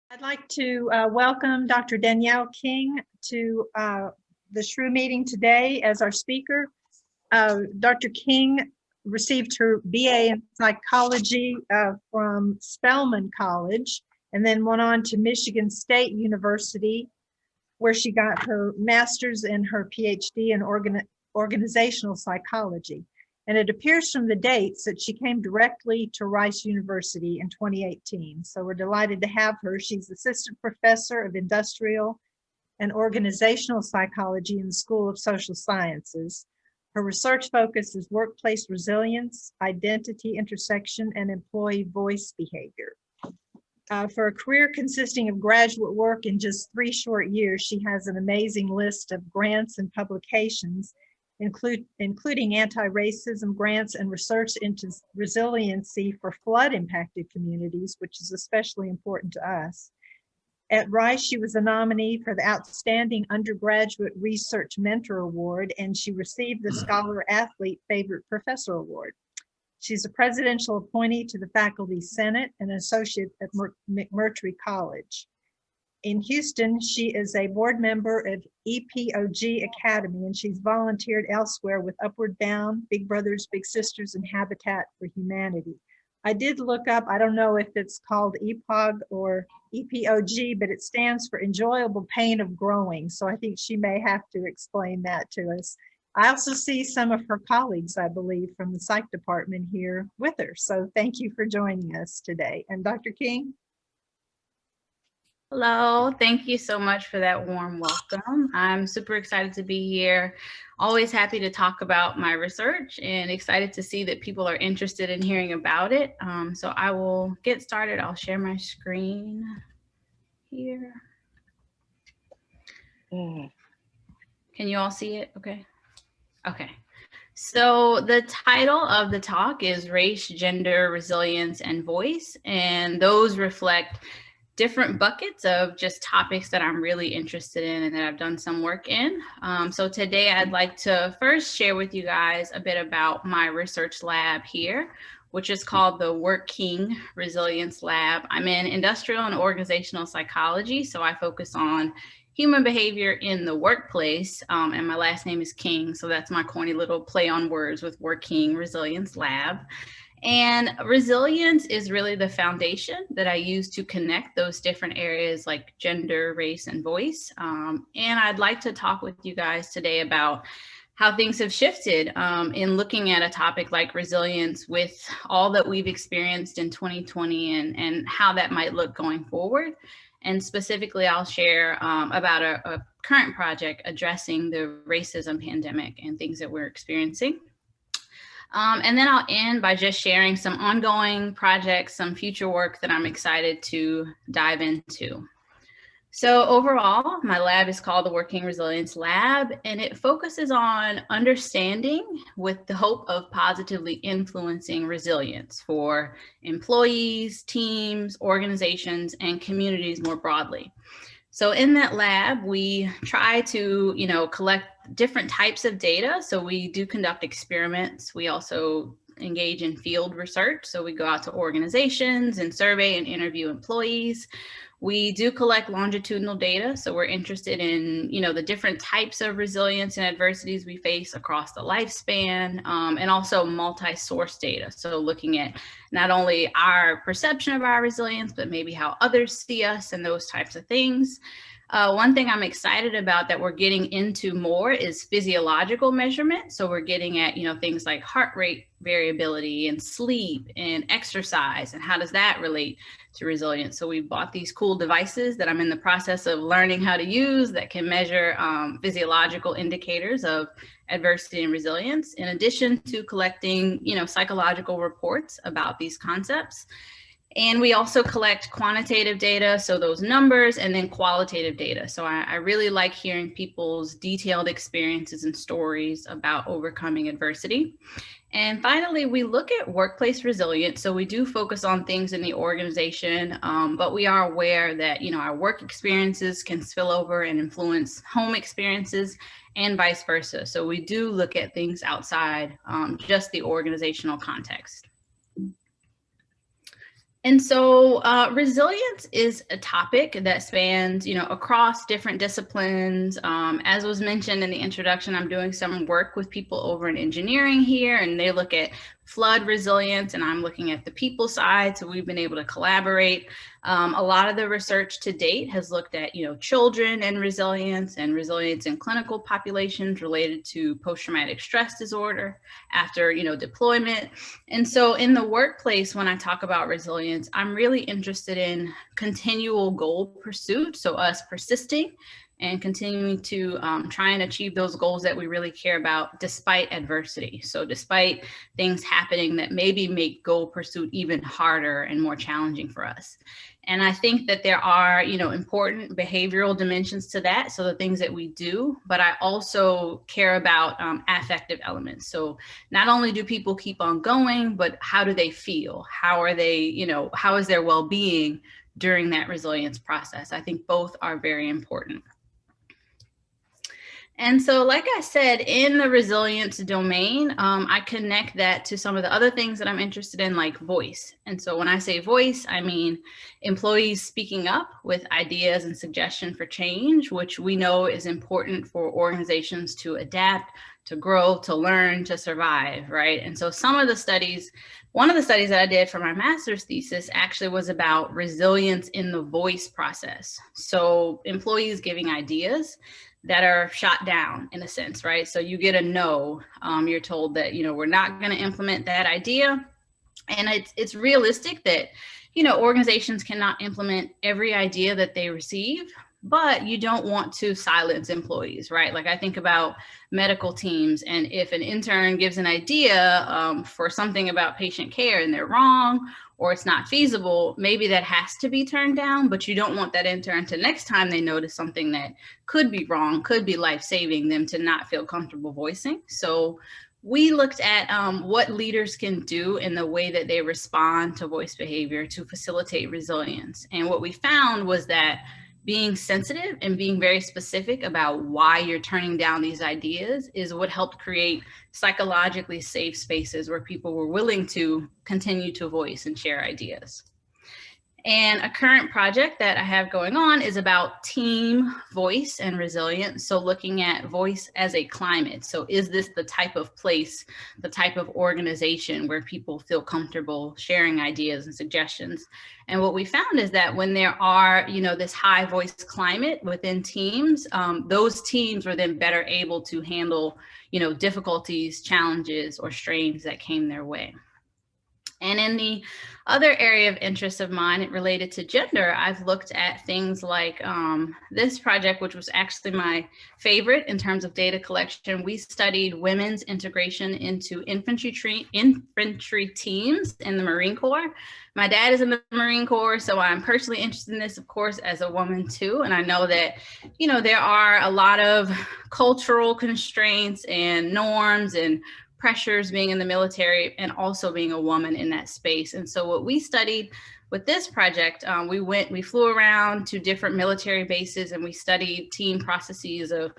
I'd like to welcome Dr. Danielle King to the SRUW meeting today as our speaker. Dr. King received her BA in psychology from Spelman College and then went on to Michigan State University, where she got her master's and her PhD in organizational psychology. And it appears from the dates that she came directly to Rice University in 2018. So we're delighted to have her. She's assistant professor of industrial and organizational psychology in the School of Social Sciences. Her research focus is workplace resilience, identity intersection, and employee voice behavior. For a career consisting of graduate work in just 3 short years, she has an amazing list of grants and publications, including anti-racism grants and research into resiliency for flood-impacted communities, which is especially important to us. At Rice, she was a nominee for the Outstanding Undergraduate Research Mentor Award, and she received the Scholar Athlete Favorite Professor Award. She's a presidential appointee to the Faculty Senate and an associate at McMurtry College. In Houston, she is a board member of EPOG Academy, and she's volunteered elsewhere with Upward Bound, Big Brothers Big Sisters, and Habitat for Humanity. I did look up, I don't know if it's called EPOG or EPOG, but it stands for Enjoyable Pain of Growing. So I think she may have to explain that to us. I also see some of her colleagues, I believe, from the psych department here with her. So thank you for joining us today. And Dr. King? Hello, thank you so much for that warm welcome. I'm super excited to be here. Always happy to talk about my research and excited to see that people are interested in hearing about it. So I will get started. I'll share my screen here. Can you all see it? Okay. Okay. So the title of the talk is Race, Gender, Resilience, and Voice, and those reflect different buckets of just topics that I'm really interested in and that I've done some work in. So today I'd like to first share with you guys a bit about my research lab here, which is called the Working Resilience Lab. I'm in industrial and organizational psychology, so I focus on human behavior in the workplace, and my last name is King, so that's my corny little play on words with Working Resilience Lab. And resilience is really the foundation that I use to connect those different areas like gender, race, and voice. And I'd like to talk with you guys today about how things have shifted in looking at a topic like resilience with all that we've experienced in 2020 and how that might look going forward. And specifically, I'll share about a current project addressing the racism pandemic and things that we're experiencing. And then I'll end by just sharing some ongoing projects, some future work that I'm excited to dive into. So overall, my lab is called the Working Resilience Lab, and it focuses on understanding with the hope of positively influencing resilience for employees, teams, organizations, and communities more broadly. So in that lab, we try to, collect different types of data. So we do conduct experiments. We also engage in field research. So we go out to organizations and survey and interview employees. We do collect longitudinal data. So we're interested in, the different types of resilience and adversities we face across the lifespan, and also multi-source data. So looking at not only our perception of our resilience, but maybe how others see us and those types of things. One thing I'm excited about that we're getting into more is physiological measurement. So we're getting at, things like heart rate variability and sleep and exercise, and how does that relate to resilience? So we bought these cool devices that I'm in the process of learning how to use that can measure physiological indicators of adversity and resilience, in addition to collecting, psychological reports about these concepts. And we also collect quantitative data, so those numbers, and then qualitative data. So I really like hearing people's detailed experiences and stories about overcoming adversity. And finally, we look at workplace resilience. So we do focus on things in the organization, but we are aware that, our work experiences can spill over and influence home experiences and vice versa. So we do look at things outside just the organizational context. And so resilience is a topic that spans, across different disciplines. As was mentioned in the introduction, I'm doing some work with people over in engineering here, and they look at flood resilience, and I'm looking at the people side. So we've been able to collaborate. A lot of the research to date has looked at, children and resilience in clinical populations related to post-traumatic stress disorder after, deployment. And so in the workplace, when I talk about resilience, I'm really interested in continual goal pursuit. So us persisting and continuing to try and achieve those goals that we really care about despite adversity. So despite things happening that maybe make goal pursuit even harder and more challenging for us. And I think that there are, important behavioral dimensions to that. So the things that we do, but I also care about affective elements. So not only do people keep on going, but how do they feel? How are they, how is their well-being during that resilience process? I think both are very important. And so, like I said, in the resilience domain, I connect that to some of the other things that I'm interested in, like voice. And so when I say voice, I mean employees speaking up with ideas and suggestion for change, which we know is important for organizations to adapt, to grow, to learn, to survive, right? And so one of the studies that I did for my master's thesis actually was about resilience in the voice process. So employees giving ideas that are shot down in a sense, right? So you get a no, you're told that, we're not going to implement that idea. And it's realistic that, organizations cannot implement every idea that they receive, but you don't want to silence employees, right? Like I think about medical teams, and if an intern gives an idea for something about patient care and they're wrong, or it's not feasible, maybe that has to be turned down, but you don't want that intern to next time they notice something that could be wrong, could be life-saving, them to not feel comfortable voicing. So we looked at what leaders can do in the way that they respond to voice behavior to facilitate resilience. And what we found was that being sensitive and being very specific about why you're turning down these ideas is what helped create psychologically safe spaces where people were willing to continue to voice and share ideas. And a current project that I have going on is about team voice and resilience. So looking at voice as a climate. So is this the type of place, the type of organization where people feel comfortable sharing ideas and suggestions? And what we found is that when there are, this high voice climate within teams, those teams were then better able to handle, difficulties, challenges, or strains that came their way. And in the other area of interest of mine related to gender, I've looked at things like this project, which was actually my favorite in terms of data collection. We studied women's integration into infantry teams in the Marine Corps. My dad is in the Marine Corps, so I'm personally interested in this, of course, as a woman too. And I know that, there are a lot of cultural constraints and norms and pressures being in the military and also being a woman in that space. And so what we studied with this project, we flew around to different military bases and we studied team processes of,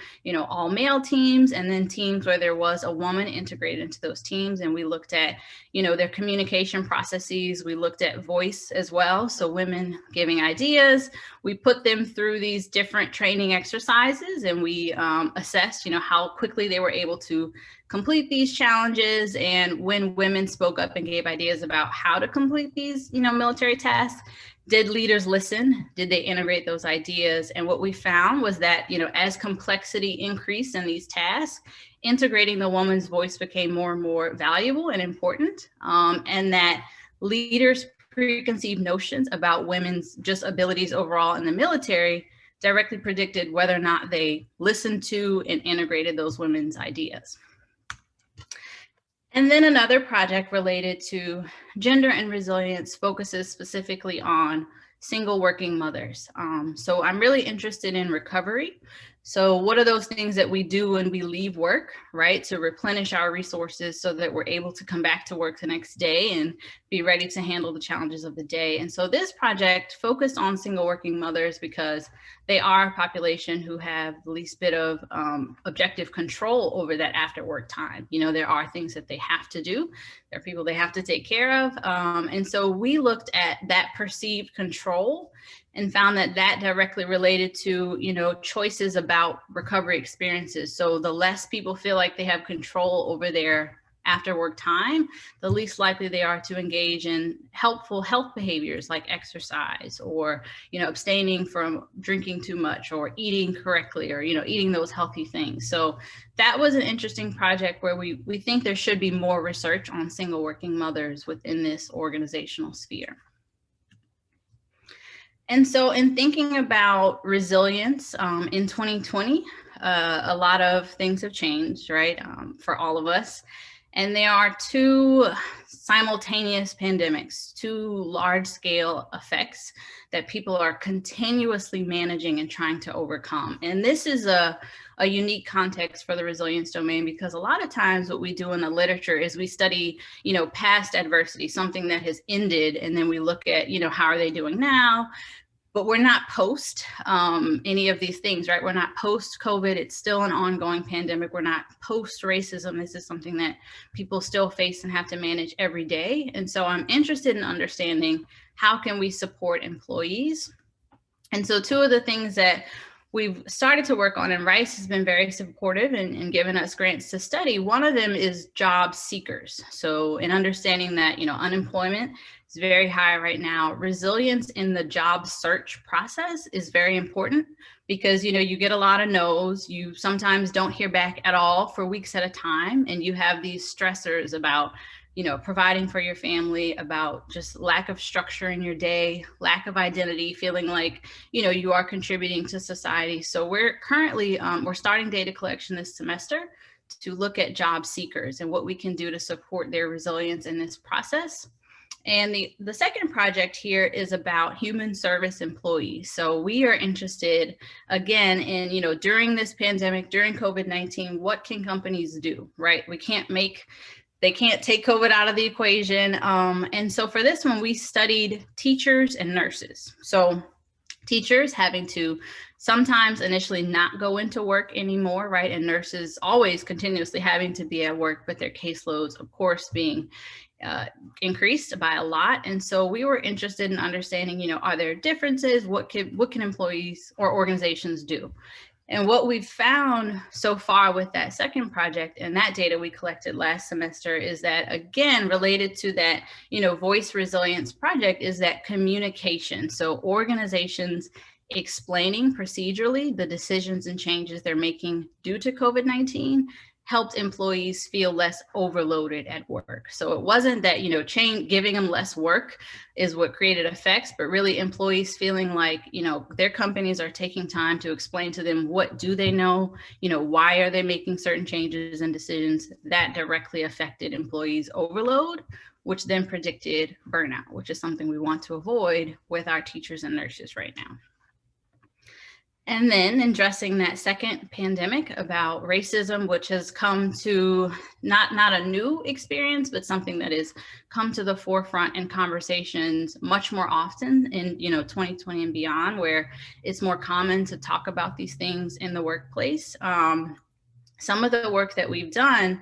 all male teams and then teams where there was a woman integrated into those teams. And we looked at, their communication processes. We looked at voice as well. So women giving ideas, we put them through these different training exercises and we assessed, how quickly they were able to complete these challenges. And when women spoke up and gave ideas about how to complete these, military tasks, did leaders listen? Did they integrate those ideas? And what we found was that, as complexity increased in these tasks, integrating the woman's voice became more and more valuable and important, and that leaders' preconceived notions about women's just abilities overall in the military directly predicted whether or not they listened to and integrated those women's ideas. And then another project related to gender and resilience focuses specifically on single working mothers. So I'm really interested in recovery. So what are those things that we do when we leave work, right? To replenish our resources so that we're able to come back to work the next day and be ready to handle the challenges of the day. And so this project focused on single working mothers because they are a population who have the least bit of objective control over that after work time. You know, there are things that they have to do. There are people they have to take care of. And so we looked at that perceived control and found that that directly related to, you know, choices about recovery experiences. So the less people feel like they have control over their after work time, the least likely they are to engage in helpful health behaviors like exercise or, you know, abstaining from drinking too much or eating correctly or, you know, eating those healthy things. So that was an interesting project where we think there should be more research on single working mothers within this organizational sphere. And so in thinking about resilience in 2020, a lot of things have changed, right, for all of us. And there are two simultaneous pandemics, two large-scale effects that people are continuously managing and trying to overcome. And this is a unique context for the resilience domain, because a lot of times what we do in the literature is we study, you know, past adversity, something that has ended, and then we look at, you know, how are they doing now? But we're not post any of these things, right? We're not post COVID. It's still an ongoing pandemic. We're not post racism. This is something that people still face and have to manage every day. And so I'm interested in understanding how can we support employees. And so two of the things that we've started to work on, and Rice has been very supportive and given us grants to study. One of them is job seekers. So in understanding that, you know, unemployment is very high right now, resilience in the job search process is very important, because, you know, you get a lot of no's, you sometimes don't hear back at all for weeks at a time, and you have these stressors about, you know, providing for your family, about just lack of structure in your day, lack of identity, feeling like, you know, you are contributing to society. So we're currently, we're starting data collection this semester to look at job seekers and what we can do to support their resilience in this process. And the second project here is about human service employees. So we are interested, again, in, you know, during this pandemic, during COVID-19, what can companies do, right? They can't take COVID out of the equation. And so for this one, we studied teachers and nurses. So teachers having to sometimes initially not go into work anymore, right? And nurses always continuously having to be at work, but their caseloads, of course, being increased by a lot. And so we were interested in understanding, you know, are there differences? What can employees or organizations do? And what we've found so far with that second project and that data we collected last semester is that, again, related to that, you know, voice resilience project, is that communication. So organizations explaining procedurally the decisions and changes they're making due to COVID-19 helped employees feel less overloaded at work. So it wasn't that, you know, giving them less work is what created effects, but really employees feeling like, you know, their companies are taking time to explain to them what do they know, you know, why are they making certain changes and decisions. That directly affected employees' overload, which then predicted burnout, which is something we want to avoid with our teachers and nurses right now. And then addressing that second pandemic about racism, which has come to not a new experience, but something that has come to the forefront in conversations much more often in, you know, 2020 and beyond, where it's more common to talk about these things in the workplace. Some of the work that we've done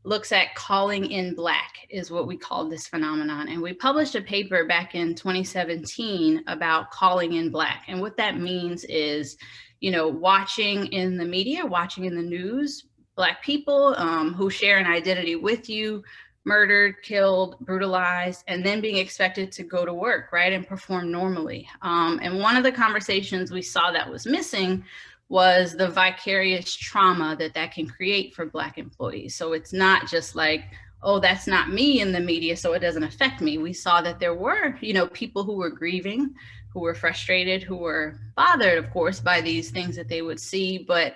looks at calling in Black, is what we call this phenomenon. And we published a paper back in 2017 about calling in Black. And what that means is, you know, watching in the media, watching in the news, Black people who share an identity with you, murdered, killed, brutalized, and then being expected to go to work, right, and perform normally. And one of the conversations we saw that was missing was the vicarious trauma that can create for Black employees. So it's not just like, oh, that's not me in the media, so it doesn't affect me. We saw that there were, you know, people who were grieving, who were frustrated, who were bothered, of course, by these things that they would see, but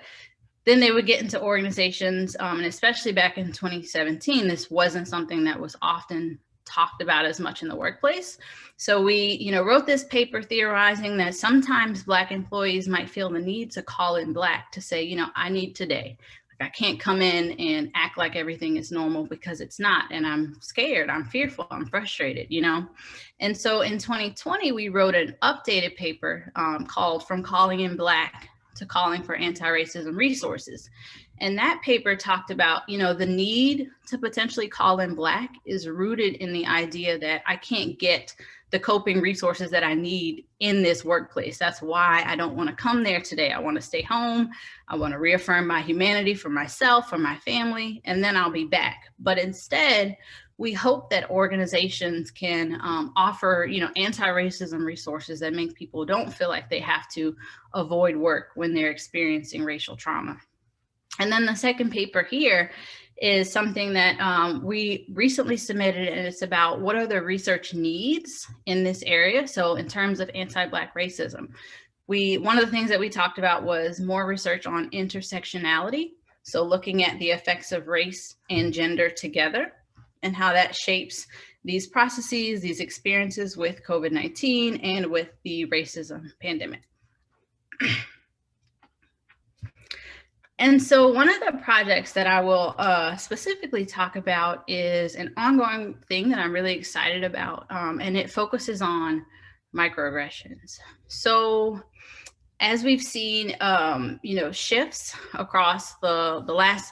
then they would get into organizations, and especially back in 2017, this wasn't something that was often talked about as much in the workplace. So we, wrote this paper theorizing that sometimes Black employees might feel the need to call in Black to say, I need today. Like, I can't come in and act like everything is normal because it's not. And I'm scared, I'm fearful, I'm frustrated, And so in 2020, we wrote an updated paper called From Calling in Black to Calling for Anti-Racism Resources. And that paper talked about, the need to potentially call in Black is rooted in the idea that I can't get the coping resources that I need in this workplace. That's why I don't want to come there today. I want to stay home. I want to reaffirm my humanity for myself, for my family, and then I'll be back. But instead, we hope that organizations can offer, anti-racism resources that make people don't feel like they have to avoid work when they're experiencing racial trauma. And then the second paper here is something that we recently submitted, and it's about what are the research needs in this area. So in terms of anti-Black racism, one of the things that we talked about was more research on intersectionality. So looking at the effects of race and gender together and how that shapes these processes, these experiences with COVID-19 and with the racism pandemic. And so one of the projects that I will specifically talk about is an ongoing thing that I'm really excited about, and it focuses on microaggressions. So as we've seen, shifts across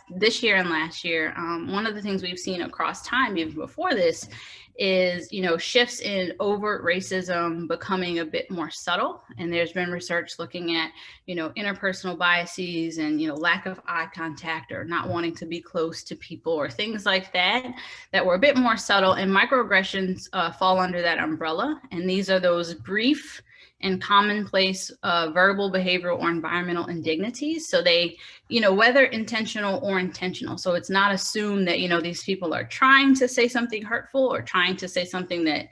this year and last year, one of the things we've seen across time, even before this, is, shifts in overt racism becoming a bit more subtle. And there's been research looking at, interpersonal biases and, lack of eye contact or not wanting to be close to people or things like that, that were a bit more subtle. And microaggressions fall under that umbrella. And these are those brief and commonplace verbal, behavioral, or environmental indignities. So they, whether intentional or intentional. So it's not assumed that, these people are trying to say something hurtful or trying to say something that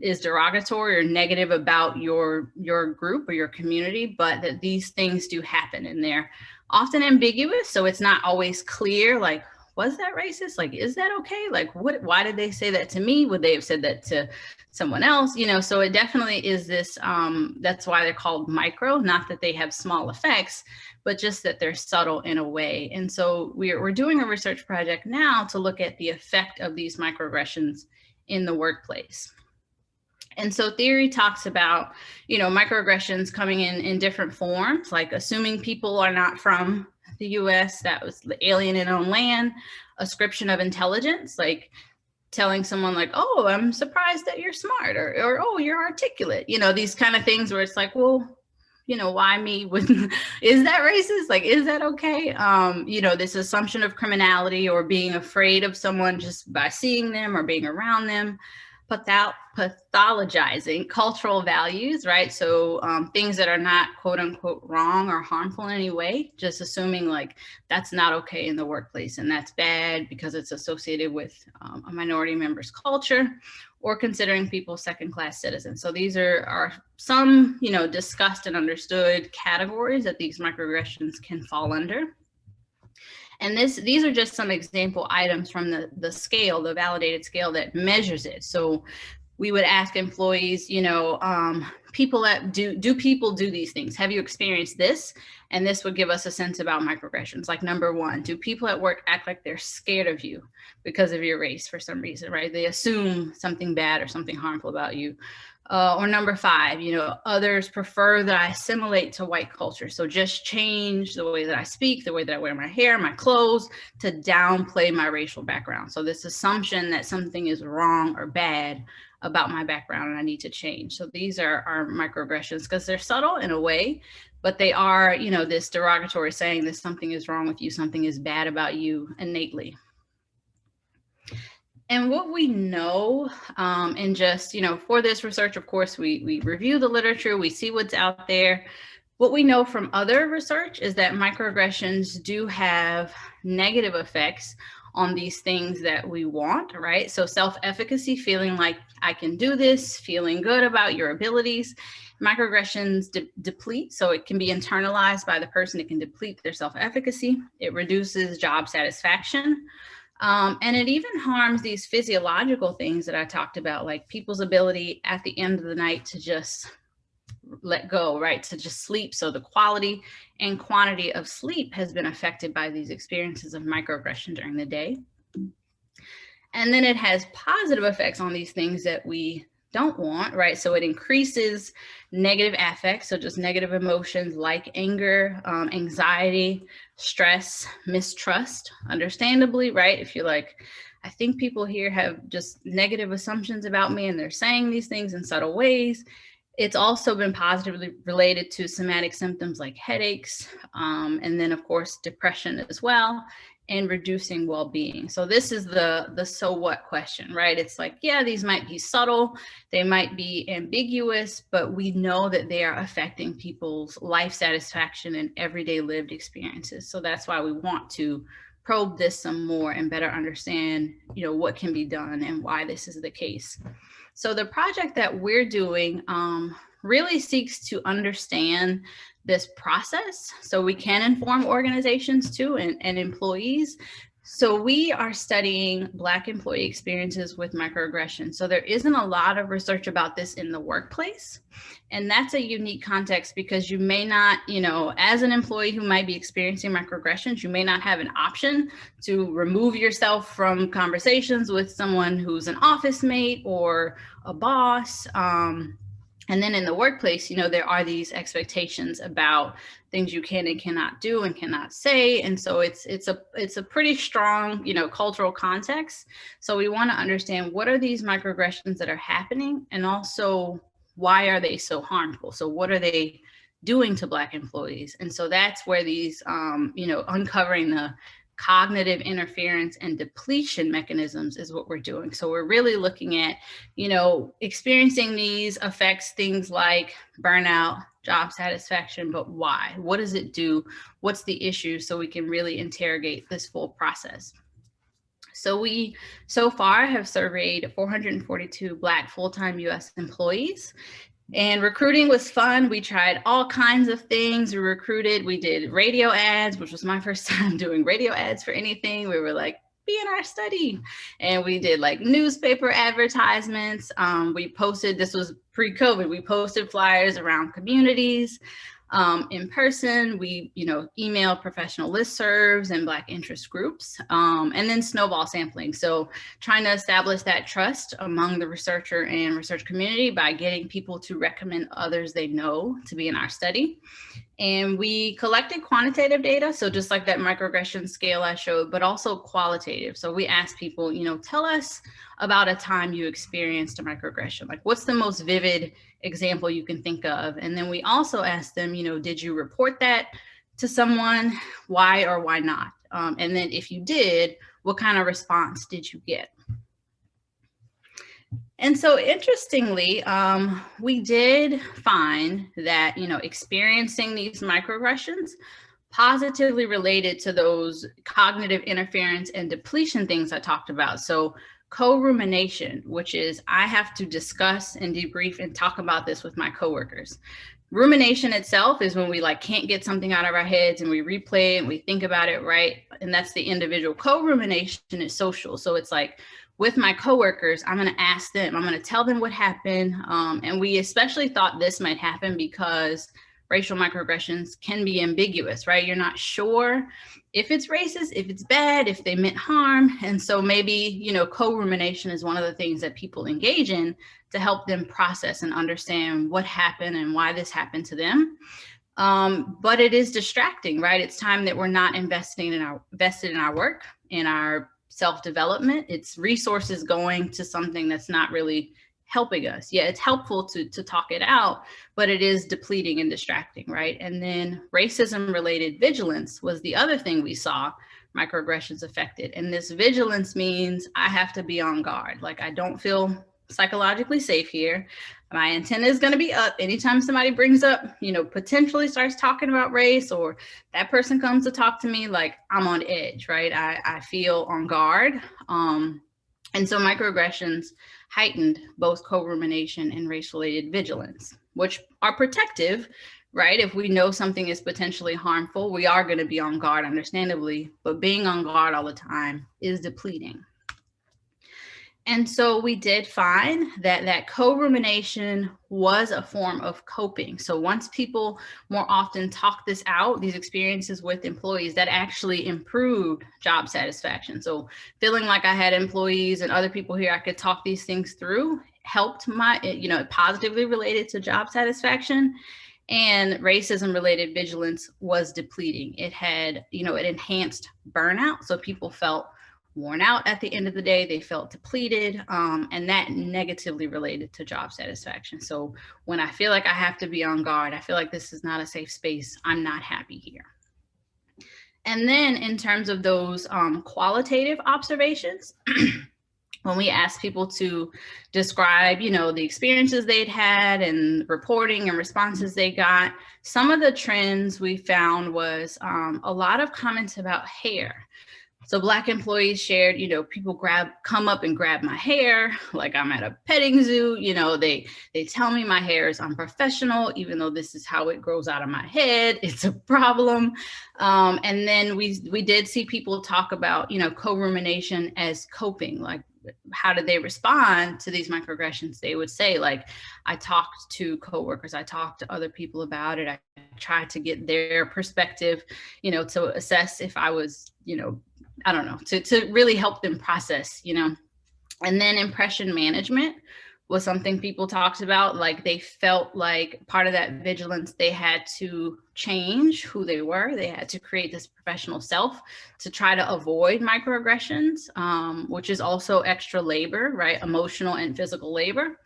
is derogatory or negative about your group or your community, but that these things do happen and they're often ambiguous. So it's not always clear, like, was that racist? Like, is that okay? Like, why did they say that to me? Would they have said that to someone else? So it definitely is this, that's why they're called micro, not that they have small effects, but just that they're subtle in a way. And so we're doing a research project now to look at the effect of these microaggressions in the workplace. And so theory talks about, microaggressions coming in different forms, like assuming people are not from the US, that was the alien in own land, ascription of intelligence, like telling someone like, oh, I'm surprised that you're smart, or oh, you're articulate, these kind of things where it's like, well, why me? Is that racist? Like, is that okay? This assumption of criminality or being afraid of someone just by seeing them or being around them. Pathologizing cultural values, right? So things that are not quote unquote wrong or harmful in any way, just assuming like that's not okay in the workplace and that's bad because it's associated with a minority member's culture, or considering people second-class citizens. So these are some, discussed and understood categories that these microaggressions can fall under. And these are just some example items from the scale, the validated scale that measures it. So we would ask employees, people that do people do these things? Have you experienced this? And this would give us a sense about microaggressions. Like number one, do people at work act like they're scared of you because of your race for some reason, right? They assume something bad or something harmful about you. Or number five, others prefer that I assimilate to white culture. So just change the way that I speak, the way that I wear my hair, my clothes, to downplay my racial background. So this assumption that something is wrong or bad about my background and I need to change. So these are microaggressions because they're subtle in a way, but they are, this derogatory saying that something is wrong with you, something is bad about you innately. And what we know, and just, for this research, of course, we review the literature, we see what's out there. What we know from other research is that microaggressions do have negative effects on these things that we want, right? So self-efficacy, feeling like I can do this, feeling good about your abilities. Microaggressions deplete, so it can be internalized by the person. It can deplete their self-efficacy. It reduces job satisfaction. And it even harms these physiological things that I talked about, like people's ability at the end of the night to just let go, right? To just sleep. So the quality and quantity of sleep has been affected by these experiences of microaggression during the day. And then it has positive effects on these things that we don't want, right? So it increases negative affects, so just negative emotions like anger, anxiety, stress, mistrust, understandably, right? If you're like, I think people here have just negative assumptions about me and they're saying these things in subtle ways. It's also been positively related to somatic symptoms like headaches, and then of course, depression as well, and reducing well-being. So this is the so what question, right? It's like, yeah, these might be subtle, they might be ambiguous, but we know that they are affecting people's life satisfaction and everyday lived experiences. So that's why we want to probe this some more and better understand, what can be done and why this is the case. So the project that we're doing really seeks to understand this process so we can inform organizations too and employees. So we are studying Black employee experiences with microaggression. So there isn't a lot of research about this in the workplace. And that's a unique context because you may not, as an employee who might be experiencing microaggressions, you may not have an option to remove yourself from conversations with someone who's an office mate or a boss. And then in the workplace, there are these expectations about things you can and cannot do and cannot say. And so it's a pretty strong, cultural context. So we want to understand what are these microaggressions that are happening, and also why are they so harmful? So what are they doing to Black employees? And so that's where these, uncovering the cognitive interference and depletion mechanisms is what we're doing. So we're really looking at, experiencing these affects things like burnout, job satisfaction, but why? What does it do? What's the issue? So we can really interrogate this full process. So we, so far, have surveyed 442 Black full-time US employees. And recruiting was fun. We tried all kinds of things. We did radio ads, which was my first time doing radio ads for anything. We were like, be in our study. And we did like newspaper advertisements. We posted, this was pre-COVID, we posted flyers around communities. In person, we, emailed professional listservs and Black interest groups, and then snowball sampling. So trying to establish that trust among the researcher and research community by getting people to recommend others they know to be in our study. And we collected quantitative data, so just like that microaggression scale I showed, but also qualitative. So we asked people, tell us about a time you experienced a microaggression. Like, what's the most vivid example you can think of? And then we also asked them, did you report that to someone? Why or why not? And then if you did, what kind of response did you get? And so interestingly, we did find that, experiencing these microaggressions positively related to those cognitive interference and depletion things I talked about. So co-rumination, which is I have to discuss and debrief and talk about this with my coworkers. Rumination itself is when we can't get something out of our heads and we replay it and we think about it, right? And that's the individual. Co-rumination is social. So it's like, with my coworkers, I'm going to ask them, I'm going to tell them what happened. And we especially thought this might happen because racial microaggressions can be ambiguous, right? You're not sure if it's racist, if it's bad, if they meant harm. And so maybe, co-rumination is one of the things that people engage in to help them process and understand what happened and why this happened to them. But it is distracting, right? It's time that we're not invested in our work, in our self-development. It's resources going to something that's not really helping us. Yeah, it's helpful to talk it out, but it is depleting and distracting, right? And then racism-related vigilance was the other thing we saw microaggressions affected. And this vigilance means I have to be on guard. Like, I don't feel psychologically safe here. My antenna is going to be up anytime somebody brings up, potentially starts talking about race, or that person comes to talk to me, like I'm on edge, right? I feel on guard. And so microaggressions heightened both co-rumination and race-related vigilance, which are protective, right? If we know something is potentially harmful, we are going to be on guard, understandably, but being on guard all the time is depleting. And so we did find that co-rumination was a form of coping. So once people more often talk this out, these experiences with employees, that actually improved job satisfaction. So feeling like I had employees and other people here I could talk these things through helped my, it positively related to job satisfaction. And racism related vigilance was depleting. It had, it enhanced burnout. So people felt worn out at the end of the day, they felt depleted, and that negatively related to job satisfaction. So when I feel like I have to be on guard, I feel like this is not a safe space, I'm not happy here. And then in terms of those qualitative observations, when we asked people to describe, the experiences they'd had and reporting and responses they got, some of the trends we found was a lot of comments about hair. So Black employees shared, people come up and grab my hair like I'm at a petting zoo. They tell me my hair is unprofessional, even though this is how it grows out of my head. It's a problem. And then we did see people talk about, co-rumination as coping. Like, how did they respond to these microaggressions? They would say, like, I talked to coworkers, I talked to other people about it. I tried to get their perspective, to assess if I was, I don't know, to really help them process, And then impression management was something people talked about. Like, they felt like part of that vigilance, they had to change who they were. They had to create this professional self to try to avoid microaggressions, which is also extra labor, right? Emotional and physical labor.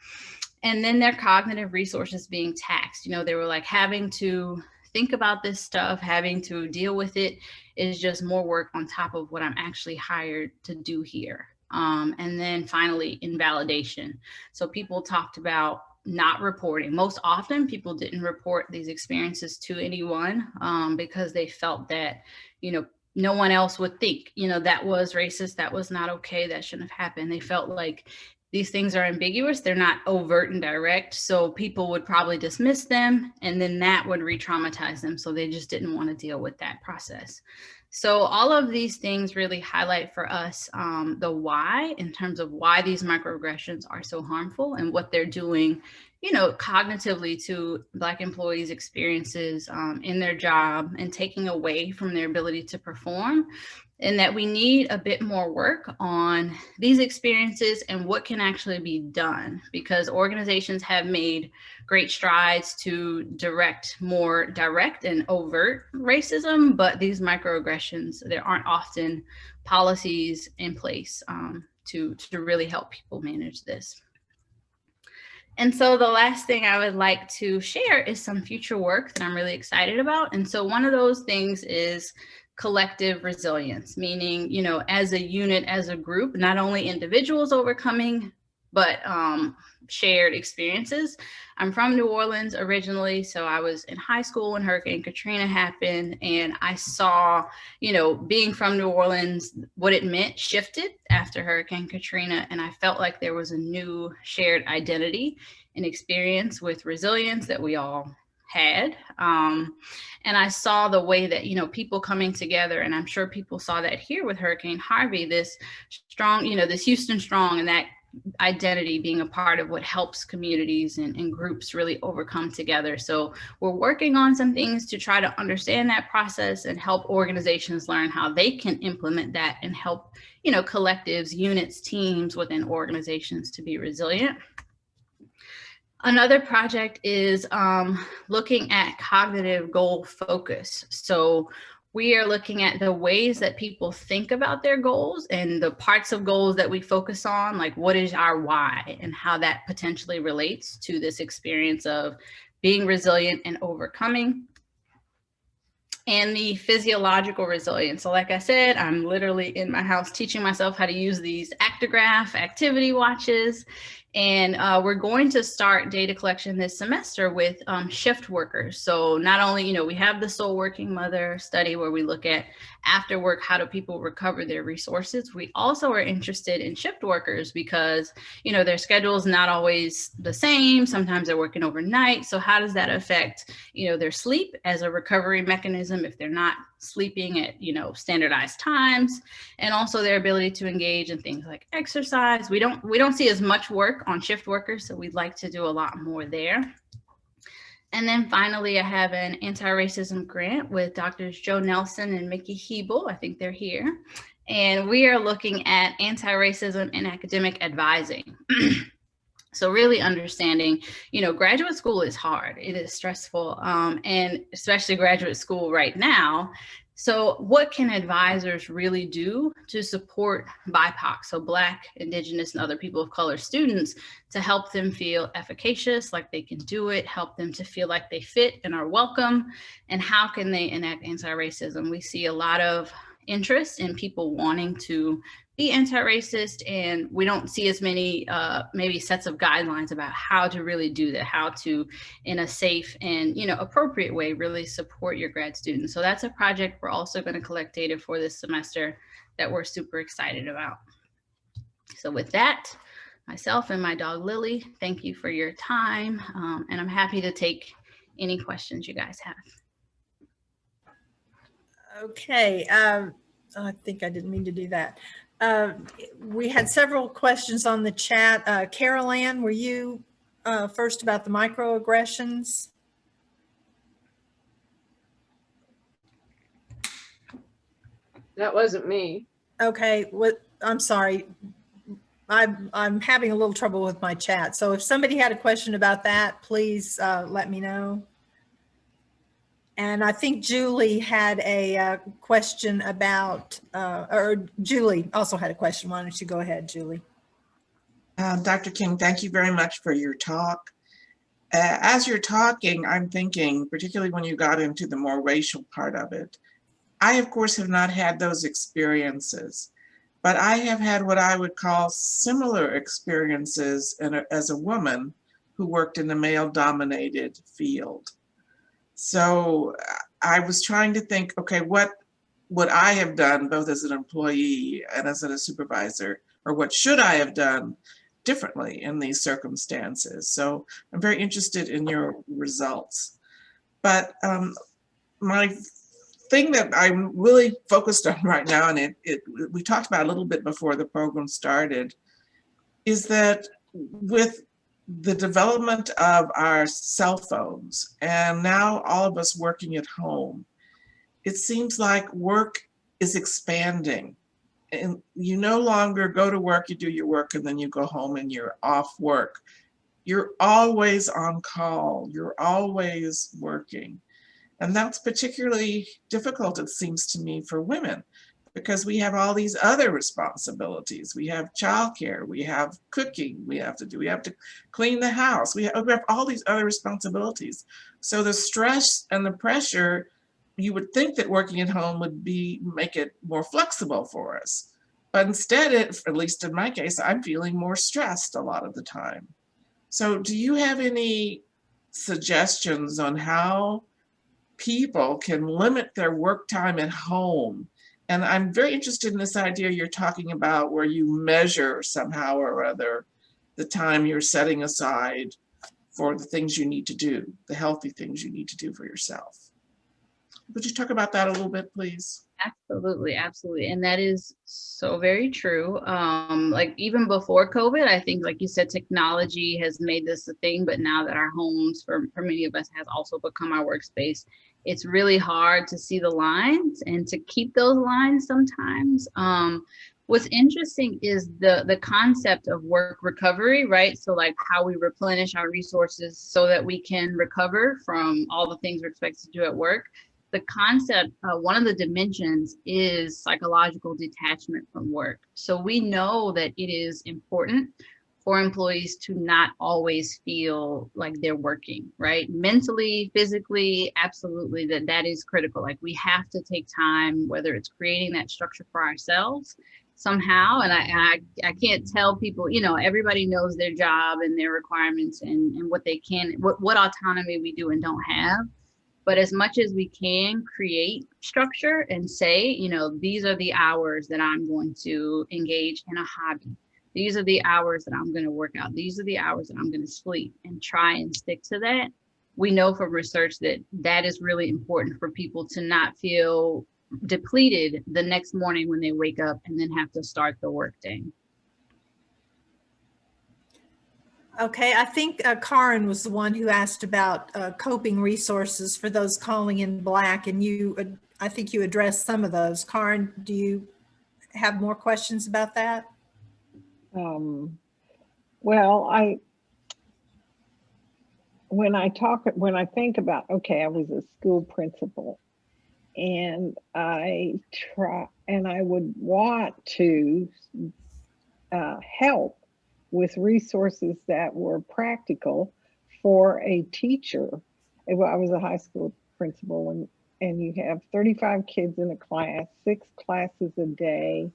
And then their cognitive resources being taxed. They were like having to think about this stuff, having to deal with it is just more work on top of what I'm actually hired to do here. And then finally, invalidation. So people talked about not reporting. Most often people didn't report these experiences to anyone because they felt that, no one else would think, that was racist, that was not okay, that shouldn't have happened. They felt like these things are ambiguous, they're not overt and direct, so people would probably dismiss them, and then that would re-traumatize them, so they just didn't want to deal with that process. So all of these things really highlight for us the why, in terms of why these microaggressions are so harmful and what they're doing, cognitively to Black employees' experiences in their job and taking away from their ability to perform. And that we need a bit more work on these experiences and what can actually be done, because organizations have made great strides to direct more direct and overt racism, but these microaggressions, there aren't often policies in place to really help people manage this. And so the last thing I would like to share is some future work that I'm really excited about. And so one of those things is collective resilience, meaning, as a unit, as a group, not only individuals overcoming, but shared experiences. I'm from New Orleans originally, so I was in high school when Hurricane Katrina happened, and I saw, being from New Orleans, what it meant shifted after Hurricane Katrina, and I felt like there was a new shared identity and experience with resilience that we all had. And I saw the way that, people coming together, and I'm sure people saw that here with Hurricane Harvey, this strong, this Houston strong, and that identity being a part of what helps communities and groups really overcome together. So we're working on some things to try to understand that process and help organizations learn how they can implement that and help, collectives, units, teams within organizations to be resilient. Another project is looking at cognitive goal focus. So we are looking at the ways that people think about their goals and the parts of goals that we focus on, like what is our why and how that potentially relates to this experience of being resilient and overcoming. And the physiological resilience. So like I said, I'm literally in my house teaching myself how to use these actigraph activity watches. And we're going to start data collection this semester with shift workers. So not only, you know, we have the Soul Working Mother study where we look at after work, how do people recover their resources? We also are interested in shift workers because, you know, their schedule is not always the same. Sometimes they're working overnight. So how does that affect, you know, their sleep as a recovery mechanism if they're not sleeping at, you know, standardized times, and also their ability to engage in things like exercise. We don't see as much work on shift workers, so we'd like to do a lot more there. And then finally, I have an anti-racism grant with Drs. Joe Nelson and Mickey Hebel. I think they're here. And we are looking at anti-racism and academic advising. So really understanding, you know, graduate school is hard. It is stressful, and especially graduate school right now. So what can advisors really do to support BIPOC, so Black, Indigenous, and other people of color students, to help them feel efficacious, like they can do it, help them to feel like they fit and are welcome, and how can they enact anti-racism? We see a lot of interest in people wanting to be anti-racist, and we don't see as many maybe sets of guidelines about how to really do that, how to, in a safe and, you know, appropriate way, really support your grad students. So that's a project we're also going to collect data for this semester that we're super excited about. So with that, myself and my dog Lily, thank you for your time, and I'm happy to take any questions you guys have. Okay, I think I didn't mean to do that. We had several questions on the chat. Carol Ann, were you first about the microaggressions? That wasn't me. Okay, I'm sorry. I'm having a little trouble with my chat. So if somebody had a question about that, please let me know. And I think Julie had a question about, or Julie also had a question. Why don't you go ahead, Julie? Dr. King, thank you very much for your talk. As you're talking, I'm thinking, particularly when you got into the more racial part of it, I, of course, have not had those experiences, but I have had what I would call similar experiences as a woman who worked in a male-dominated field. So I was trying to think, okay, what would I have done both as an employee and as a supervisor, or what should I have done differently in these circumstances? So I'm very interested in your results. But my thing that I'm really focused on right now, and we talked about a little bit before the program started, is that with the development of our cell phones, and now all of us working at home, it seems like work is expanding. And you no longer go to work, you do your work, and then you go home and you're off work. You're always on call, you're always working. And that's particularly difficult, it seems to me, for women, because we have all these other responsibilities. We have childcare, we have cooking, we have to clean the house. We have all these other responsibilities. So the stress and the pressure, you would think that working at home would make it more flexible for us. But instead, at least in my case, I'm feeling more stressed a lot of the time. So do you have any suggestions on how people can limit their work time at home? And I'm very interested in this idea you're talking about where you measure somehow or other the time you're setting aside for the things you need to do, the healthy things you need to do for yourself. Would you talk about that a little bit, please? Absolutely, absolutely. And that is so very true. Like even before COVID, I think, like you said, technology has made this a thing, but now that our homes, for many of us, has also become our workspace, it's really hard to see the lines and to keep those lines sometimes. What's interesting is the concept of work recovery, right? So like how we replenish our resources so that we can recover from all the things we're expected to do at work. The concept, one of the dimensions is psychological detachment from work. So we know that it is important for employees to not always feel like they're working, right? Mentally, physically, absolutely, that is critical. Like we have to take time, whether it's creating that structure for ourselves, somehow. And I can't tell people, you know, everybody knows their job and their requirements and what they can, what autonomy we do and don't have. But as much as we can create structure and say, you know, these are the hours that I'm going to engage in a hobby. These are the hours that I'm going to work out. These are the hours that I'm going to sleep, and try and stick to that. We know from research that that is really important for people to not feel depleted the next morning when they wake up and then have to start the workday. Okay, I think Karen was the one who asked about coping resources for those calling in Black, and you, I think you addressed some of those. Karen, do you have more questions about that? Well, when I think about, okay, I was a school principal, and I would want to help with resources that were practical for a teacher. I was a high school principal, and you have 35 kids in a class, 6 classes a day,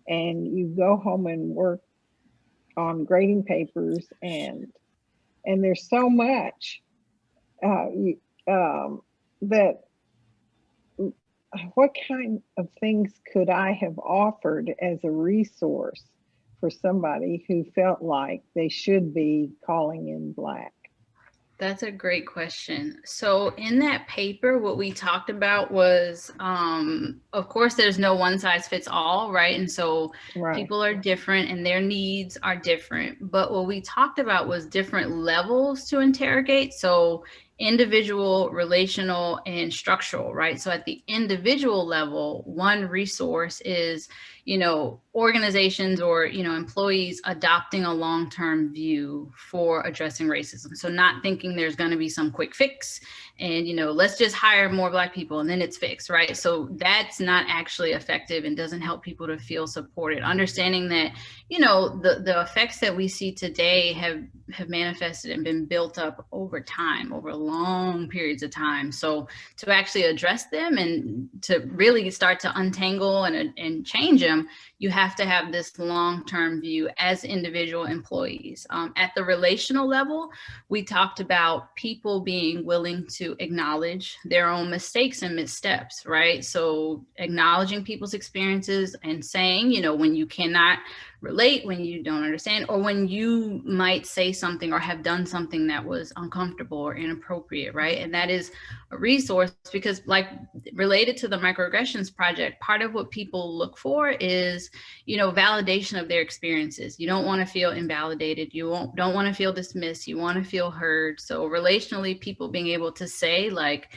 and you go home and work on grading papers, and there's so much that what kind of things could I have offered as a resource for somebody who felt like they should be calling in Black? That's a great question. So in that paper, what we talked about was, of course, there's no one size fits all, right? And so people are different and their needs are different. But what we talked about was different levels to interrogate. So individual, relational, and structural, right? So at the individual level, one resource is, you know, organizations or, you know, employees adopting a long-term view for addressing racism. So not thinking there's going to be some quick fix and, you know, let's just hire more Black people and then it's fixed, right? So that's not actually effective and doesn't help people to feel supported. Understanding that, you know, the effects that we see today have manifested and been built up over time, over long periods of time. So to actually address them and to really start to untangle and change them, you have to have this long-term view as individual employees. At the relational level, we talked about people being willing to acknowledge their own mistakes and missteps, right? So acknowledging people's experiences and saying, you know, when you cannot relate, when you don't understand, or when you might say something or have done something that was uncomfortable or inappropriate, right? And that is a resource because, like, related to the microaggressions project, part of what people look for is, you know, validation of their experiences. You don't want to feel invalidated. You don't want to feel dismissed. You want to feel heard. So relationally, people being able to say, like,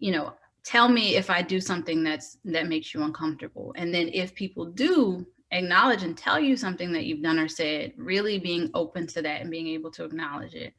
you know, tell me if I do something that makes you uncomfortable. And then if people do acknowledge and tell you something that you've done or said, really being open to that and being able to acknowledge it.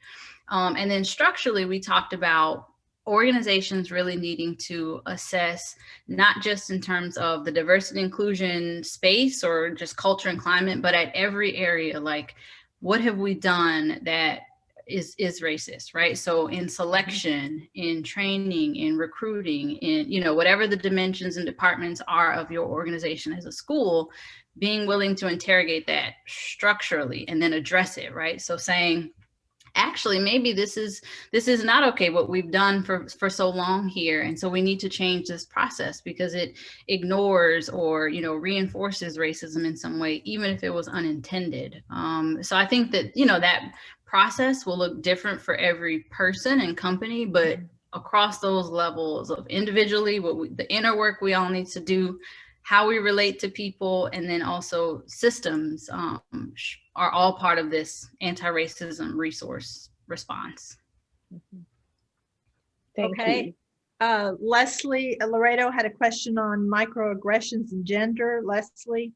And then structurally, we talked about organizations really needing to assess, not just in terms of the diversity inclusion space or just culture and climate, but at every area, like what have we done that is racist, right? So in selection, in training, in recruiting, in, you know, whatever the dimensions and departments are of your organization as a school, being willing to interrogate that structurally and then address it, right? So saying, actually, maybe this is not okay what we've done for so long here, and so we need to change this process because it ignores or, you know, reinforces racism in some way, even if it was unintended. So I think that, you know, that process will look different for every person and company, but across those levels of individually, the inner work we all need to do, how we relate to people, and then also systems are all part of this anti-racism resource response. Thank Okay. you. Leslie Laredo had a question on microaggressions and gender. Leslie,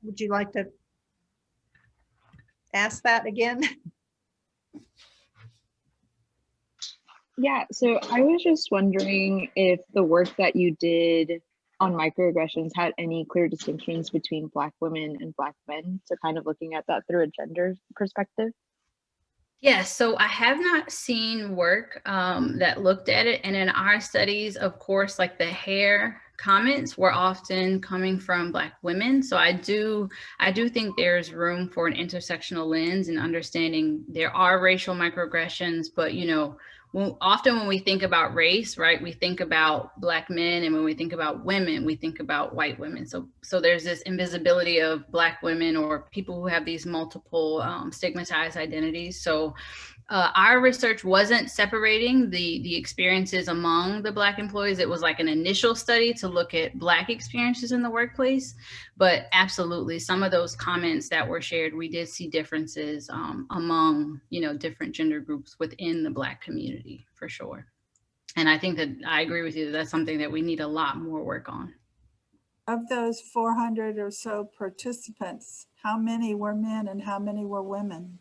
would you like to ask that again? Yeah, so I was just wondering if the work that you did on microaggressions had any clear distinctions between Black women and Black men. So kind of looking at that through a gender perspective. Yeah, so I have not seen work that looked at it. And in our studies, of course, like the hair comments were often coming from Black women. So I do think there's room for an intersectional lens and understanding there are racial microaggressions, but often when we think about race, right, we think about Black men, and when we think about women, we think about white women. So there's this invisibility of Black women or people who have these multiple stigmatized identities. So our research wasn't separating the experiences among the Black employees. It was like an initial study to look at Black experiences in the workplace. But absolutely, some of those comments that were shared, we did see differences among, different gender groups within the Black community, for sure. And I think that I agree with you that that's something that we need a lot more work on. Of those 400 or so participants, how many were men and how many were women?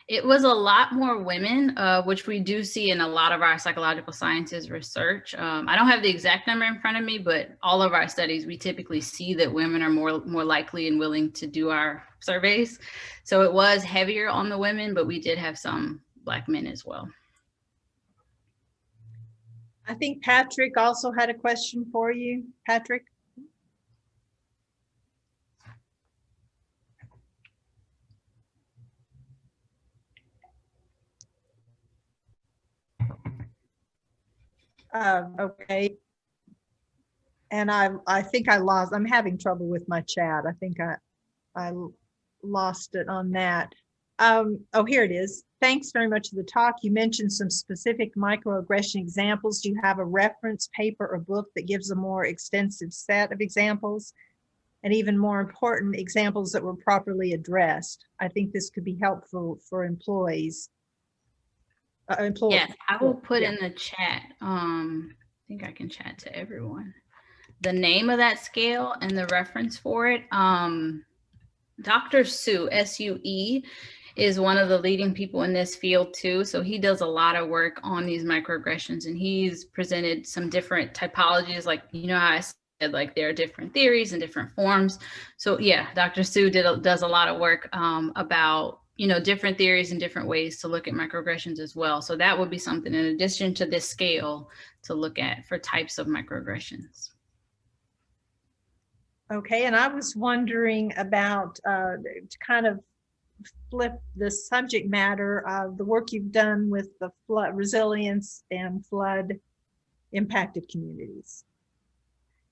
It was a lot more women, which we do see in a lot of our psychological sciences research. I don't have the exact number in front of me, but all of our studies, we typically see that women are more likely and willing to do our surveys. So it was heavier on the women, but we did have some Black men as well. I think Patrick also had a question for you. Patrick? Okay. And I think I'm having trouble with my chat. I think I lost it on that. Oh, here it is. Thanks very much for the talk. You mentioned some specific microaggression examples. Do you have a reference paper or book that gives a more extensive set of examples? And even more important, examples that were properly addressed. I think this could be helpful for employees. Yes, I will put in the chat. I think I can chat to everyone. The name of that scale and the reference for it. Dr. SUE, S-U-E, is one of the leading people in this field too. So he does a lot of work on these microaggressions, and he's presented some different typologies, like, how I said, like there are different theories and different forms. So yeah, Dr. SUE does a lot of work about different theories and different ways to look at microaggressions as well. So that would be something in addition to this scale to look at for types of microaggressions. Okay, and I was wondering about to kind of flip the subject matter of the work you've done with the flood resilience and flood impacted communities.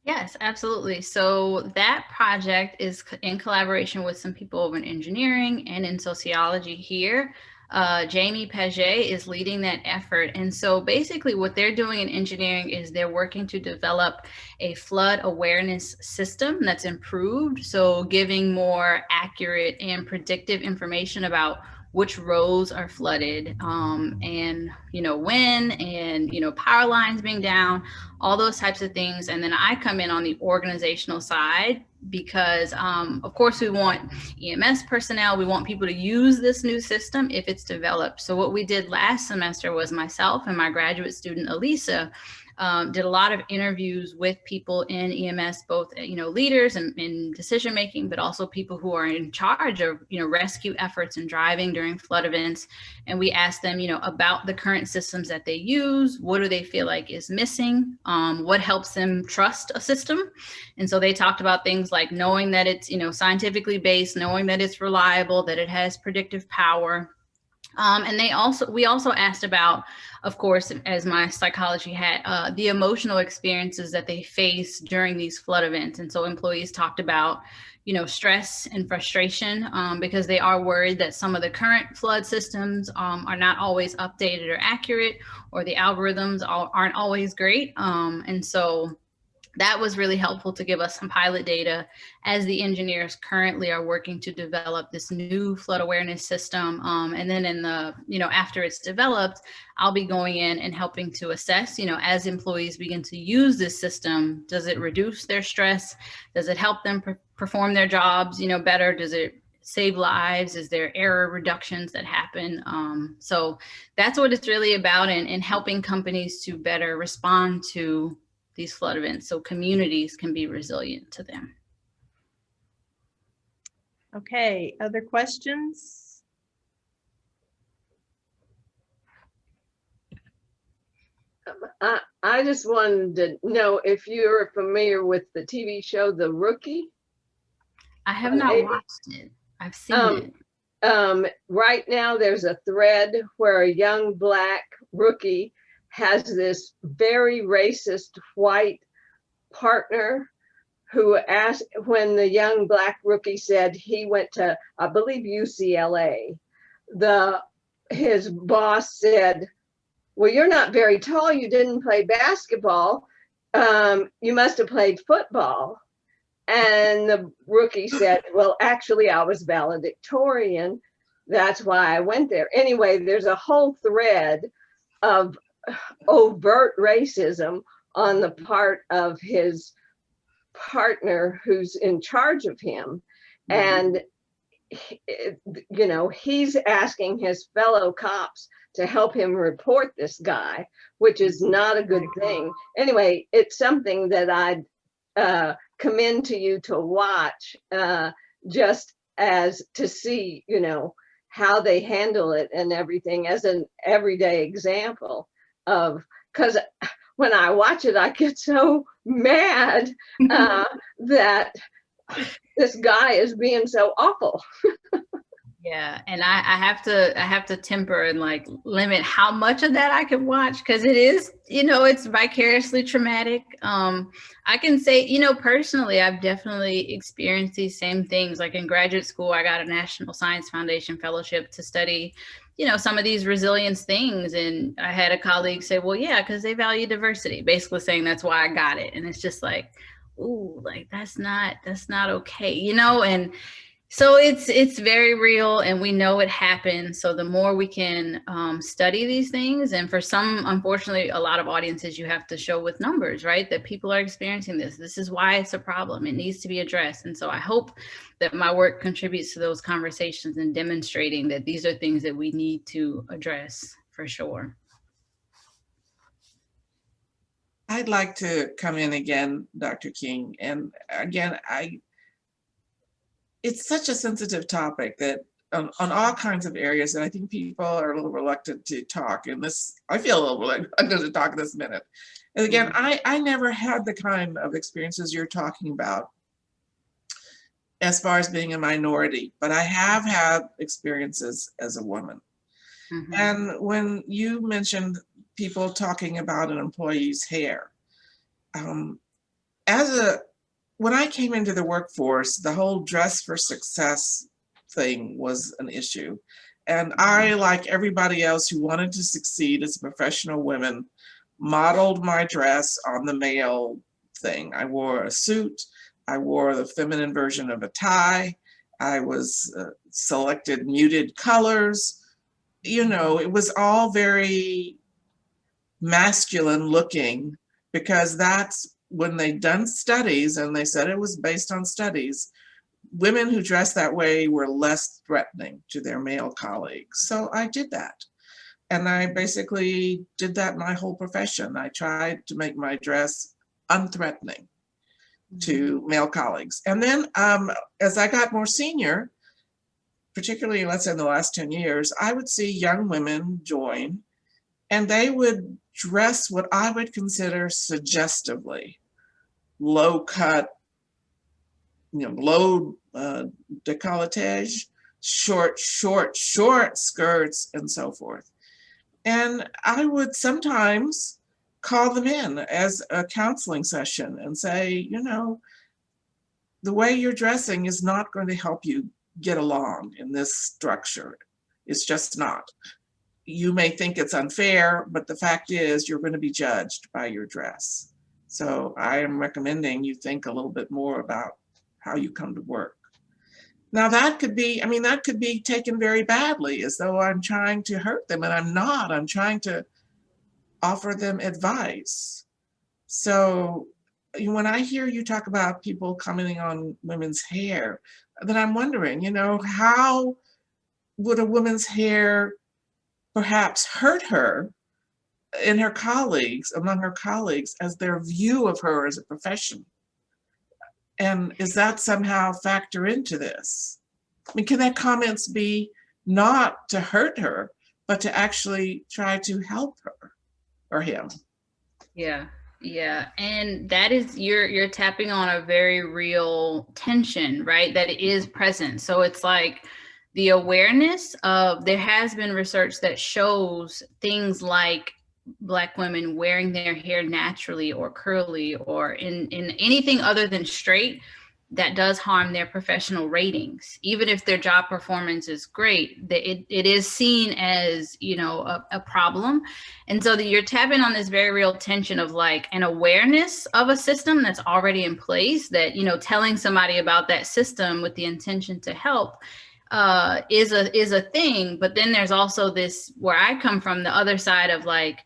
Yes, absolutely. So that project is in collaboration with some people over in engineering and in sociology here. Jamie Paget is leading that effort. And so basically what they're doing in engineering is they're working to develop a flood awareness system that's improved. So giving more accurate and predictive information about which roads are flooded, and when, and power lines being down, all those types of things. And then I come in on the organizational side because of course we want EMS personnel, we want people to use this new system if it's developed. So what we did last semester was myself and my graduate student Elisa did a lot of interviews with people in EMS, both leaders and in decision making, but also people who are in charge of rescue efforts and driving during flood events. And we asked them about the current systems that they use. What do they feel like is missing? What helps them trust a system? And so they talked about things like knowing that it's scientifically based, knowing that it's reliable, that it has predictive power. And we also asked about, of course, as my psychology hat, the emotional experiences that they face during these flood events. And so employees talked about, stress and frustration because they are worried that some of the current flood systems are not always updated or accurate, or the algorithms aren't always great. And so that was really helpful to give us some pilot data as the engineers currently are working to develop this new flood awareness system. And then in the, after it's developed, I'll be going in and helping to assess, as employees begin to use this system, does it reduce their stress? Does it help them perform their jobs, better? Does it save lives? Is there error reductions that happen? So that's what it's really about, and helping companies to better respond to these flood events so communities can be resilient to them. Okay, other questions? I just wanted to know if you're familiar with the TV show The Rookie. I have on not ABC. watched it. I've seen it. Right now there's a thread where a young Black rookie has this very racist white partner who asked, when the young Black rookie said he went to, I believe, UCLA, his boss said, well, you're not very tall. You didn't play basketball. You must have played football. And the rookie said, well, actually, I was valedictorian. That's why I went there. Anyway, there's a whole thread of overt racism on the part of his partner who's in charge of him. And, you know, he's asking his fellow cops to help him report this guy, which is not a good thing. Anyway, it's something that I'd commend to you to watch, just as to see, you know, how they handle it and everything as an everyday example of, because when I watch it, I get so mad that this guy is being so awful. Yeah, and I have to temper and like limit how much of that I can watch, because it is, you know, it's vicariously traumatic. I can say, you know, personally, I've definitely experienced these same things. Like in graduate school, I got a National Science Foundation fellowship to study, you know, some of these resilience things. And I had a colleague say, well, yeah, because they value diversity, basically saying that's why I got it. And it's just like, ooh, like that's not okay, you know? And so it's very real, and we know it happens. So the more we can study these things, and for some, unfortunately, a lot of audiences, you have to show with numbers, right, that people are experiencing this. This is why it's a problem. It needs to be addressed. And so I hope that my work contributes to those conversations and demonstrating that these are things that we need to address for sure. I'd like to come in again, Dr. King. And again, it's such a sensitive topic that on all kinds of areas, and I think people are a little reluctant to talk in this. I feel a little reluctant to talk this minute. And again, I never had the kind of experiences you're talking about as far as being a minority, but I have had experiences as a woman. Mm-hmm. And when you mentioned people talking about an employee's hair, when I came into the workforce, the whole dress for success thing was an issue. And I, like everybody else who wanted to succeed as a professional woman, modeled my dress on the male thing. I wore a suit. I wore the feminine version of a tie. I was selected muted colors. You know, it was all very masculine looking, because that's when they'd done studies, and they said it was based on studies, women who dressed that way were less threatening to their male colleagues. So I did that. And I basically did that my whole profession. I tried to make my dress unthreatening to male colleagues. And then as I got more senior, particularly let's say in the last 10 years, I would see young women join, and they would dress what I would consider suggestively, low cut, you know, low décolletage, short skirts, and so forth. And I would sometimes call them in as a counseling session and say, you know, the way you're dressing is not going to help you get along in this structure. It's just not. You may think it's unfair, but the fact is you're going to be judged by your dress. So I am recommending you think a little bit more about how you come to work. Now that could be, I mean, that could be taken very badly, as though I'm trying to hurt them, and I'm not. I'm trying to offer them advice. So when I hear you talk about people commenting on women's hair, then I'm wondering, you know, how would a woman's hair perhaps hurt her in her colleagues, among her colleagues, as their view of her as a profession? And is that somehow factor into this? I mean, can that comments be not to hurt her, but to actually try to help her or him? Yeah. Yeah. And that is, you're tapping on a very real tension, right? That is present. So it's like the awareness of, there has been research that shows things like Black women wearing their hair naturally or curly or in anything other than straight, that does harm their professional ratings. Even if their job performance is great, that it is seen as, you know, a problem. And so that you're tapping on this very real tension of like an awareness of a system that's already in place, that, you know, telling somebody about that system with the intention to help is a thing. But then there's also this, where I come from, the other side of like,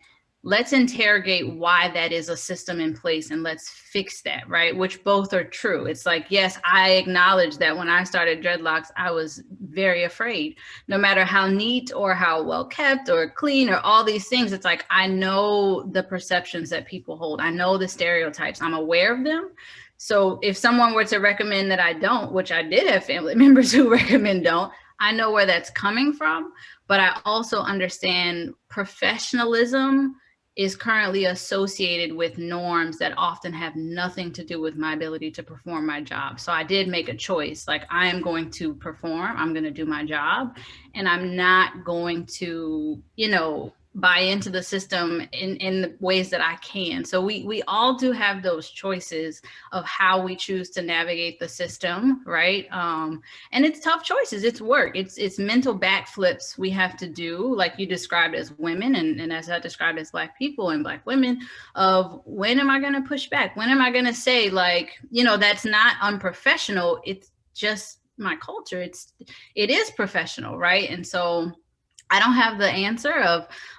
let's interrogate why that is a system in place and let's fix that, right? Which both are true. It's like, yes, I acknowledge that when I started dreadlocks, I was very afraid. No matter how neat or how well kept or clean or all these things, it's like, I know the perceptions that people hold. I know the stereotypes. I'm aware of them. So if someone were to recommend that I don't, which I did have family members who recommend don't, I know where that's coming from. But I also understand professionalism is currently associated with norms that often have nothing to do with my ability to perform my job. So I did make a choice, like, I am going to perform, I'm going to do my job, and I'm not going to, you know, buy into the system in the ways that I can. So we all do have those choices of how we choose to navigate the system, right? And it's tough choices. It's work. It's mental backflips we have to do, like you described as women, and as I described as Black people and Black women, of when am I going to push back? When am I going to say, like, you know, that's not unprofessional. It's just my culture. It is professional, right? And so I don't have the answer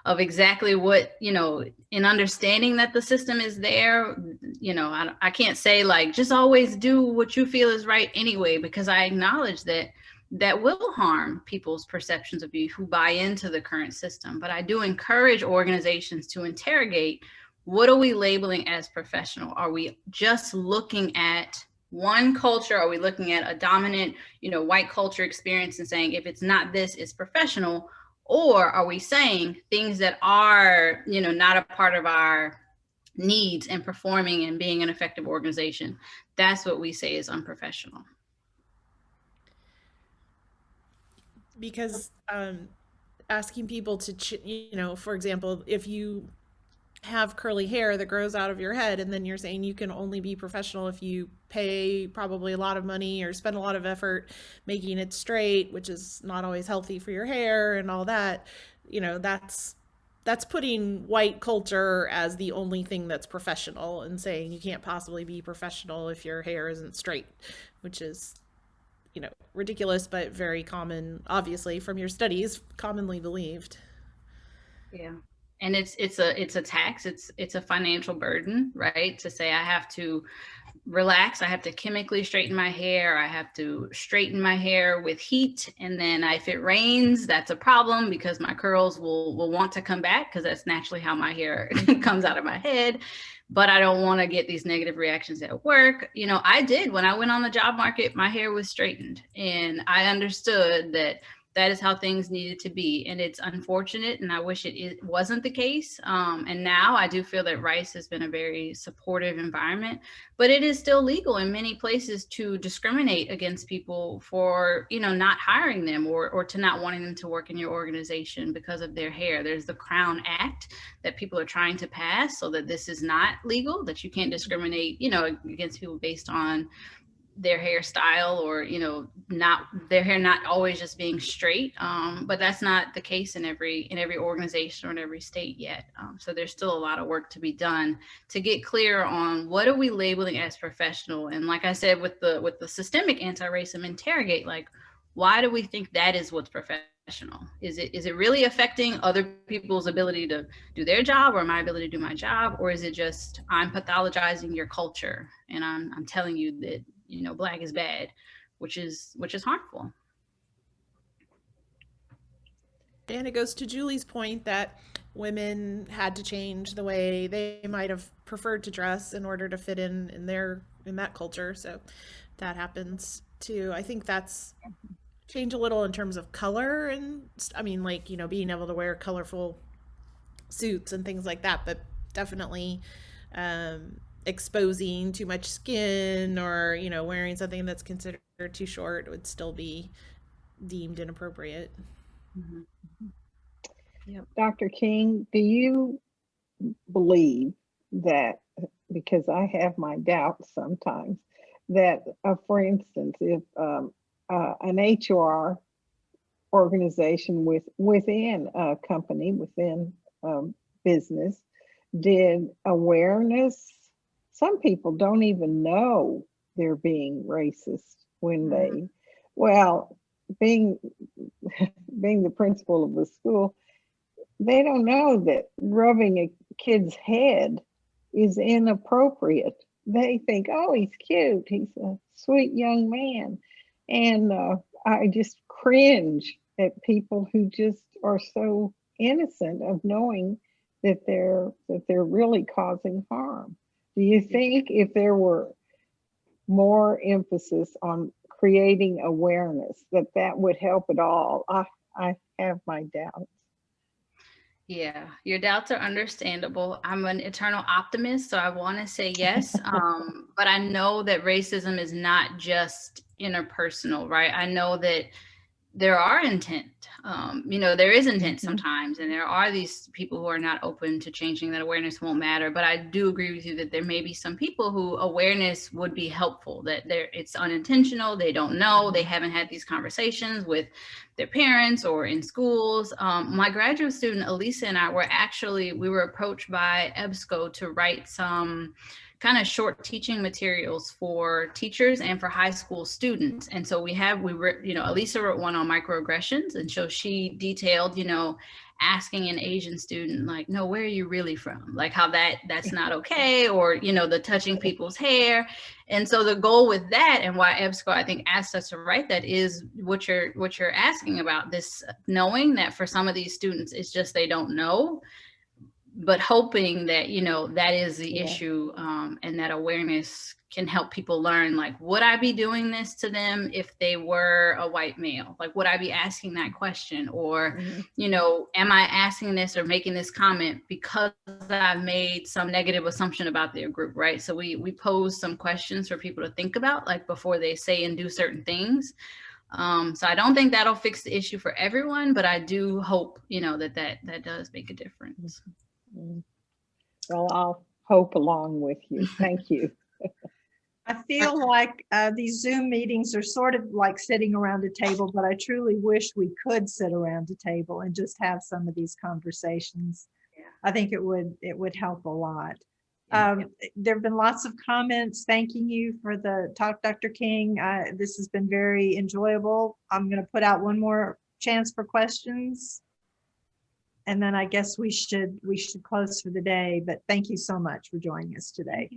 of exactly what, you know, in understanding that the system is there, you know, I can't say like, just always do what you feel is right anyway, because I acknowledge that that will harm people's perceptions of you who buy into the current system. But I do encourage organizations to interrogate, what are we labeling as professional? Are we just looking at one culture? Are we looking at a dominant, you know, white culture experience and saying, if it's not this, it's professional? Or are we saying things that are, you know, not a part of our needs and performing and being an effective organization? That's what we say is unprofessional. Because asking people to, you know, for example, if you have curly hair that grows out of your head, and then you're saying you can only be professional if you pay probably a lot of money or spend a lot of effort making it straight, which is not always healthy for your hair and all that, you know, that's putting white culture as the only thing that's professional and saying you can't possibly be professional if your hair isn't straight, which is, you know, ridiculous, but very common, obviously, from your studies, commonly believed. Yeah. And it's a tax, it's a financial burden, right? To say I have to relax, I have to chemically straighten my hair, I have to straighten my hair with heat, and then if it rains, that's a problem because my curls will want to come back, because that's naturally how my hair comes out of my head. But I don't want to get these negative reactions at work. You know, I did, when I went on the job market, my hair was straightened, and I understood that that is how things needed to be. And it's unfortunate, and I wish it wasn't the case. And now I do feel that Rice has been a very supportive environment, but it is still legal in many places to discriminate against people for, you know, not hiring them or to not wanting them to work in your organization because of their hair. There's the Crown Act that people are trying to pass so that this is not legal, that you can't discriminate, you know, against people based on their hairstyle or, you know, not their hair not always just being straight, but that's not the case in every organization or in every state yet. So there's still a lot of work to be done to get clear on what are we labeling as professional. And like I said, with the systemic anti-racism, interrogate, like, why do we think that is what's professional? Is it really affecting other people's ability to do their job or my ability to do my job? Or is it just, I'm pathologizing your culture and I'm telling you that, you know, Black is bad, which is harmful. And it goes to Julie's point that women had to change the way they might have preferred to dress in order to fit in that culture. So that happens too. I think that's changed a little in terms of color, and I mean, like, you know, being able to wear colorful suits and things like that, but definitely exposing too much skin, or wearing something that's considered too short would still be deemed inappropriate. Mhm. Yep. Dr. King, do you believe that, because I have my doubts sometimes, that, for instance, if an HR organization within a company, within business, did awareness, some people don't even know they're being racist when they, well, being the principal of the school, they don't know that rubbing a kid's head is inappropriate. They think, oh, he's cute, he's a sweet young man. And I just cringe at people who just are so innocent of knowing that they're really causing harm. Do you think if there were more emphasis on creating awareness, that would help at all? I have my doubts. Yeah, your doubts are understandable. I'm an eternal optimist, so I want to say yes. But I know that racism is not just interpersonal, right? I know that there are intent. There is intent sometimes, and there are these people who are not open to changing, that awareness won't matter. But I do agree with you that there may be some people who awareness would be helpful, that it's unintentional, they don't know, they haven't had these conversations with their parents or in schools. My graduate student, Elisa, and I we were approached by EBSCO to write some kind of short teaching materials for teachers and for high school students. And so Elisa wrote one on microaggressions. And so she detailed, asking an Asian student, like, no, where are you really from? Like how that's not okay, or, the touching people's hair. And so the goal with that, and why EBSCO, I think, asked us to write that, is what you're asking about, this knowing that for some of these students, it's just they don't know, but hoping that, that is the issue, and that awareness can help people learn, like, would I be doing this to them if they were a white male? Like, would I be asking that question? Or, am I asking this or making this comment because I've made some negative assumption about their group, right? So we pose some questions for people to think about, like, before they say and do certain things. So I don't think that'll fix the issue for everyone, but I do hope, that does make a difference. Well, I'll hope along with you. Thank you. I feel like these Zoom meetings are sort of like sitting around a table, but I truly wish we could sit around a table and just have some of these conversations. Yeah. I think it would help a lot. There have been lots of comments thanking you for the talk, Dr. King. This has been very enjoyable. I'm going to put out one more chance for questions, and then I guess we should close for the day. But thank you so much for joining us today.